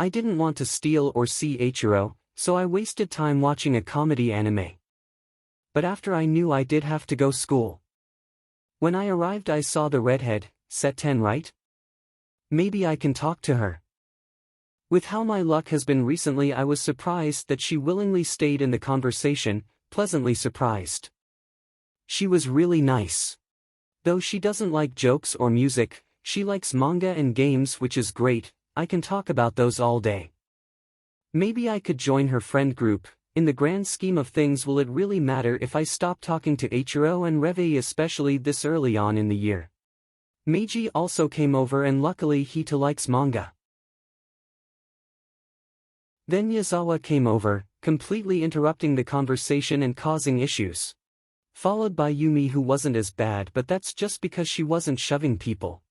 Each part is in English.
I didn't want to steal or see Eiichiro, so I wasted time watching a comedy anime. But after I knew I did have to go school. When I arrived I saw the redhead, Set-ten, right? Maybe I can talk to her. With how my luck has been recently, I was surprised that she willingly stayed in the conversation, pleasantly surprised. She was really nice. Though she doesn't like jokes or music, she likes manga and games, which is great. I can talk about those all day. Maybe I could join her friend group. In the grand scheme of things, will it really matter if I stop talking to Eiichiro and Revei, especially this early on in the year? Meiji also came over, and luckily he too likes manga. Then Yazawa came over, completely interrupting the conversation and causing issues. Followed by Yumi, who wasn't as bad, but that's just because she wasn't shoving people.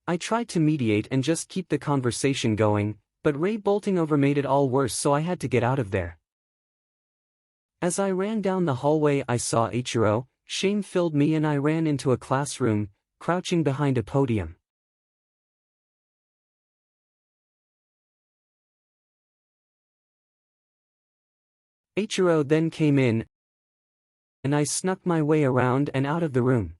I tried to mediate and just keep the conversation going, but Rei bolting over made it all worse, so I had to get out of there. As I ran down the hallway I saw Eiichiro. Shame filled me and I ran into a classroom, crouching behind a podium. Eiichiro then came in, and I snuck my way around and out of the room.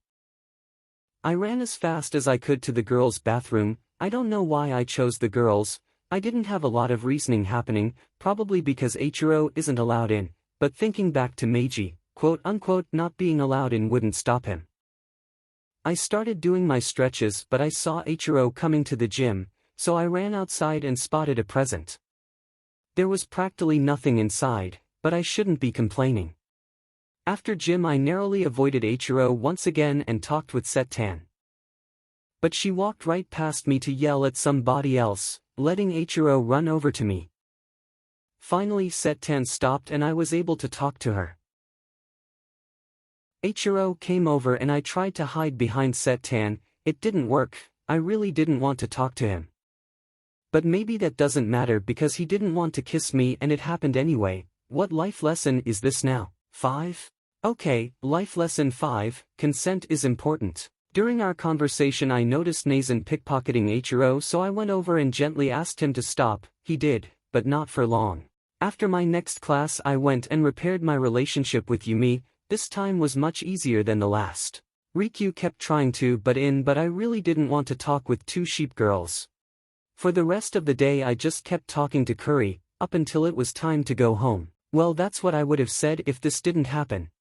I ran as fast as I could to the girls' bathroom. I don't know why I chose the girls. I didn't have a lot of reasoning happening, probably because Eiichiro isn't allowed in, but thinking back to Meiji, quote-unquote, not being allowed in wouldn't stop him. I started doing my stretches, but I saw Eiichiro coming to the gym, so I ran outside and spotted a present. There was practically nothing inside, but I shouldn't be complaining. After gym I narrowly avoided Eiichiro once again and talked with Set-ten. But she walked right past me to yell at somebody else, letting Eiichiro run over to me. Finally Set-ten stopped and I was able to talk to her. Eiichiro came over and I tried to hide behind Set-ten. It didn't work. I really didn't want to talk to him. But maybe that doesn't matter because he didn't want to kiss me and it happened anyway. What life lesson is this now? 5? Okay, life lesson 5, consent is important. During our conversation I noticed Nazen pickpocketing Eiichiro, so I went over and gently asked him to stop. He did, but not for long. After my next class I went and repaired my relationship with Yumi. This time was much easier than the last. Rikyu kept trying to butt in, but I really didn't want to talk with two sheep girls. For the rest of the day I just kept talking to Kuri, up until it was time to go home. Well, that's what I would have said if this didn't happen.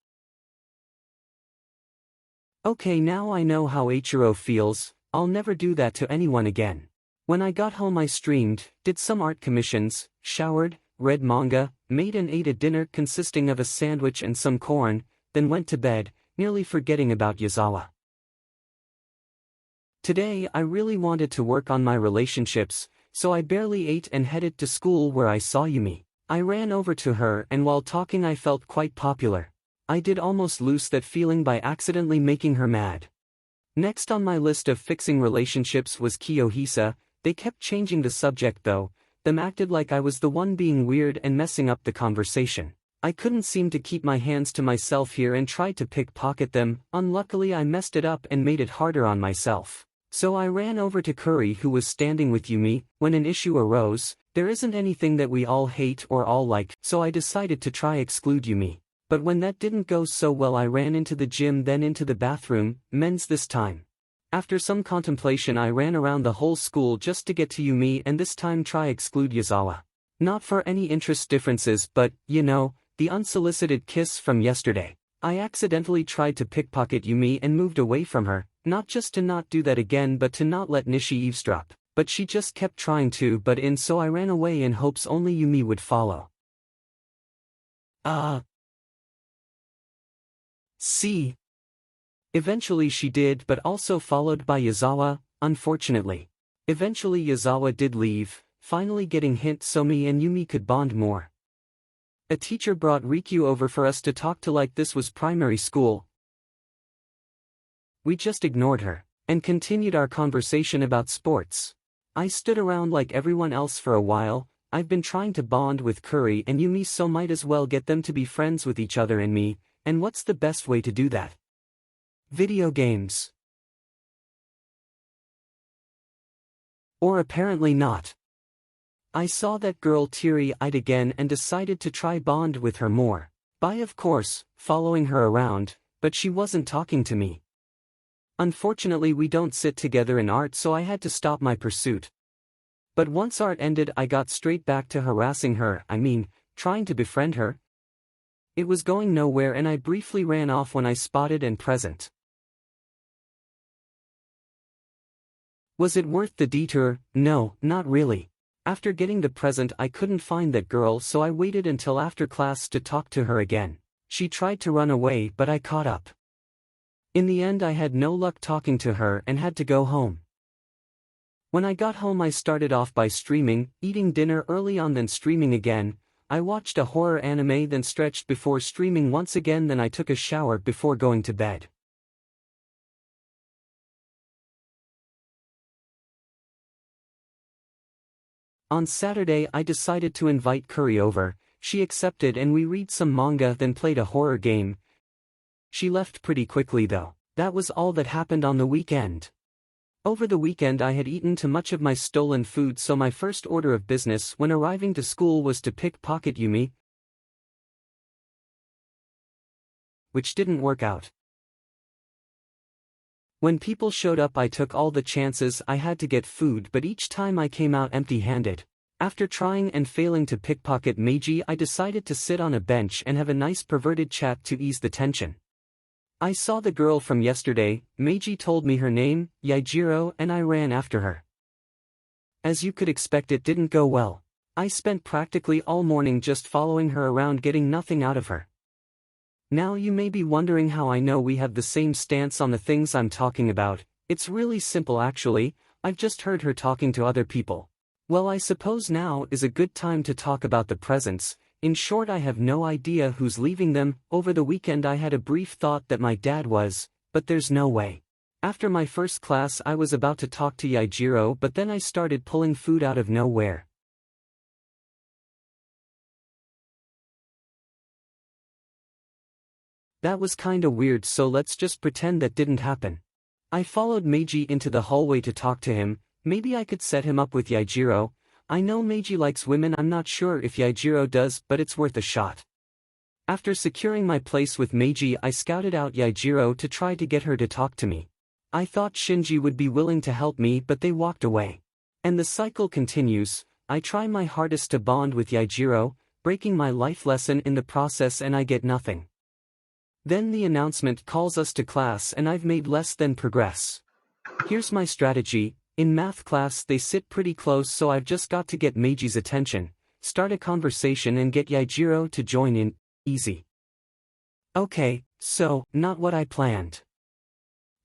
Okay, now I know how Eiichiro feels. I'll never do that to anyone again. When I got home I streamed, did some art commissions, showered, read manga, made and ate a dinner consisting of a sandwich and some corn, then went to bed, nearly forgetting about Yazawa. Today I really wanted to work on my relationships, so I barely ate and headed to school where I saw Yumi. I ran over to her and while talking I felt quite popular. I did almost lose that feeling by accidentally making her mad. Next on my list of fixing relationships was Kiyohisa. They kept changing the subject though. Them acted like I was the one being weird and messing up the conversation. I couldn't seem to keep my hands to myself here and tried to pickpocket them. Unluckily I messed it up and made it harder on myself. So I ran over to Kuri, who was standing with Yumi. When an issue arose, there isn't anything that we all hate or all like, so I decided to try exclude Yumi. But when that didn't go so well I ran into the gym, then into the bathroom, men's this time. After some contemplation I ran around the whole school just to get to Yumi and this time try exclude Yazawa. Not for any interest differences, but, you know, the unsolicited kiss from yesterday. I accidentally tried to pickpocket Yumi and moved away from her, not just to not do that again but to not let Nishi eavesdrop. But she just kept trying to butt in, so I ran away in hopes only Yumi would follow. See. Eventually she did, but also followed by Yazawa, unfortunately. Eventually Yazawa did leave, finally getting hint so me and Yumi could bond more. A teacher brought Rikyu over for us to talk to like this was primary school. We just ignored her, and continued our conversation about sports. I stood around like everyone else for a while. I've been trying to bond with Kuri and Yumi, so might as well get them to be friends with each other and me, and what's the best way to do that? Video games. Or apparently not. I saw that girl teary-eyed again and decided to try bond with her more. By of course, following her around, but she wasn't talking to me. Unfortunately we don't sit together in art, so I had to stop my pursuit. But once art ended I got straight back to harassing her, trying to befriend her. It was going nowhere and I briefly ran off when I spotted and present. Was it worth the detour? No, not really. After getting the present I couldn't find that girl, so I waited until after class to talk to her again. She tried to run away but I caught up. In the end I had no luck talking to her and had to go home. When I got home I started off by streaming, eating dinner early on, then streaming again. I watched a horror anime, then stretched before streaming once again, then I took a shower before going to bed. On Saturday I decided to invite Curry over. She accepted and we read some manga, then played a horror game. She left pretty quickly though. That was all that happened on the weekend. Over the weekend I had eaten too much of my stolen food, so my first order of business when arriving to school was to pickpocket Yumi, which didn't work out. When people showed up I took all the chances I had to get food, but each time I came out empty-handed. After trying and failing to pickpocket Meiji I decided to sit on a bench and have a nice perverted chat to ease the tension. I saw the girl from yesterday. Meiji told me her name, Yaijiro, and I ran after her. As you could expect it didn't go well. I spent practically all morning just following her around, getting nothing out of her. Now you may be wondering how I know we have the same stance on the things I'm talking about. It's really simple actually, I've just heard her talking to other people. Well, I suppose now is a good time to talk about the presents. In short, I have no idea who's leaving them. Over the weekend I had a brief thought that my dad was, but there's no way. After my first class I was about to talk to Yaijiro, but then I started pulling food out of nowhere. That was kinda weird, so let's just pretend that didn't happen. I followed Meiji into the hallway to talk to him. Maybe I could set him up with Yaijiro. I know Meiji likes women, I'm not sure if Yaijiro does, but it's worth a shot. After securing my place with Meiji I scouted out Yaijiro to try to get her to talk to me. I thought Shinji would be willing to help me, but they walked away. And the cycle continues. I try my hardest to bond with Yaijiro, breaking my life lesson in the process, and I get nothing. Then the announcement calls us to class and I've made less than progress. Here's my strategy. In math class they sit pretty close, so I've just got to get Meiji's attention, start a conversation and get Yaijiro to join in. Easy. Okay, so, not what I planned.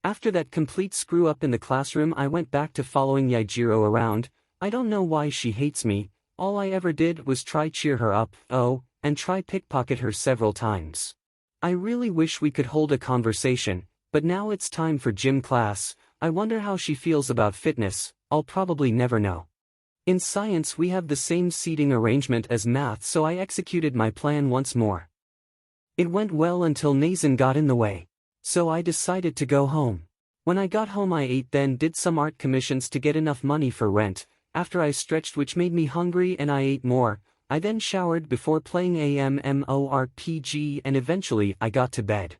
After that complete screw up in the classroom I went back to following Yaijiro around. I don't know why she hates me. All I ever did was try cheer her up, and try pickpocket her several times. I really wish we could hold a conversation, but now it's time for gym class. I wonder how she feels about fitness. I'll probably never know. In science we have the same seating arrangement as math, so I executed my plan once more. It went well until Nazen got in the way. So I decided to go home. When I got home I ate, then did some art commissions to get enough money for rent. After I stretched, which made me hungry, and I ate more. I then showered before playing a MMORPG and eventually I got to bed.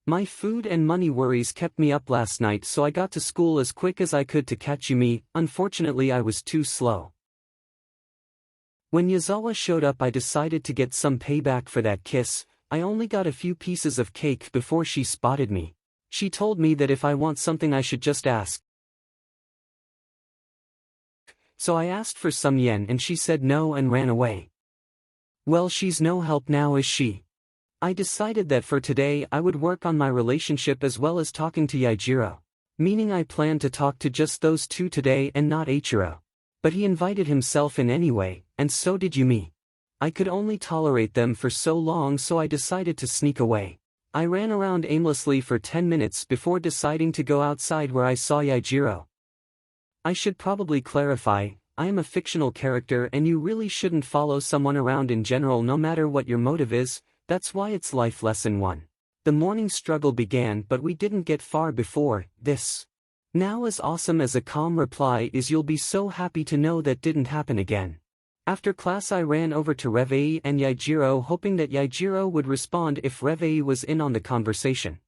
My food and money worries kept me up last night, so I got to school as quick as I could to catch Yumi. Unfortunately I was too slow. When Yazawa showed up I decided to get some payback for that kiss. I only got a few pieces of cake before she spotted me. She told me that if I want something I should just ask. So I asked for some yen and she said no and ran away. Well, she's no help now, is she? I decided that for today I would work on my relationship as well as talking to Yaijiro. Meaning I planned to talk to just those two today and not Eiichiro. But he invited himself in anyway, and so did Yumi. I could only tolerate them for so long, so I decided to sneak away. I ran around aimlessly for 10 minutes before deciding to go outside where I saw Yaijiro. I should probably clarify, I am a fictional character and you really shouldn't follow someone around in general no matter what your motive is. That's why it's life lesson 1. The morning struggle began, but we didn't get far before this. Now as awesome as a calm reply is, you'll be so happy to know that didn't happen again. After class I ran over to Revei and Yaijiro, hoping that Yaijiro would respond if Revei was in on the conversation.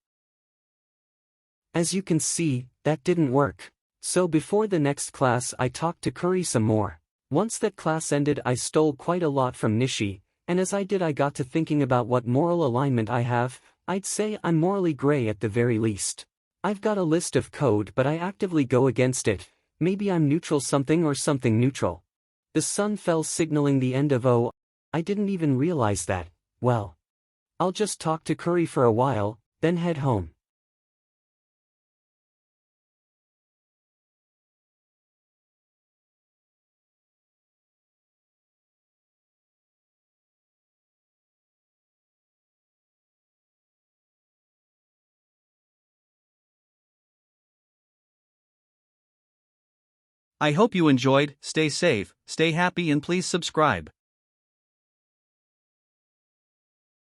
As you can see, that didn't work. So before the next class I talked to Kuri some more. Once that class ended I stole quite a lot from Nishi, and as I did I got to thinking about what moral alignment I have. I'd say I'm morally gray at the very least. I've got a list of code but I actively go against it. Maybe I'm neutral something or something neutral. The sun fell, signaling the end of oh, I didn't even realize that. Well, I'll just talk to Kuri for a while, then head home. I hope you enjoyed. Stay safe, stay happy, and please subscribe.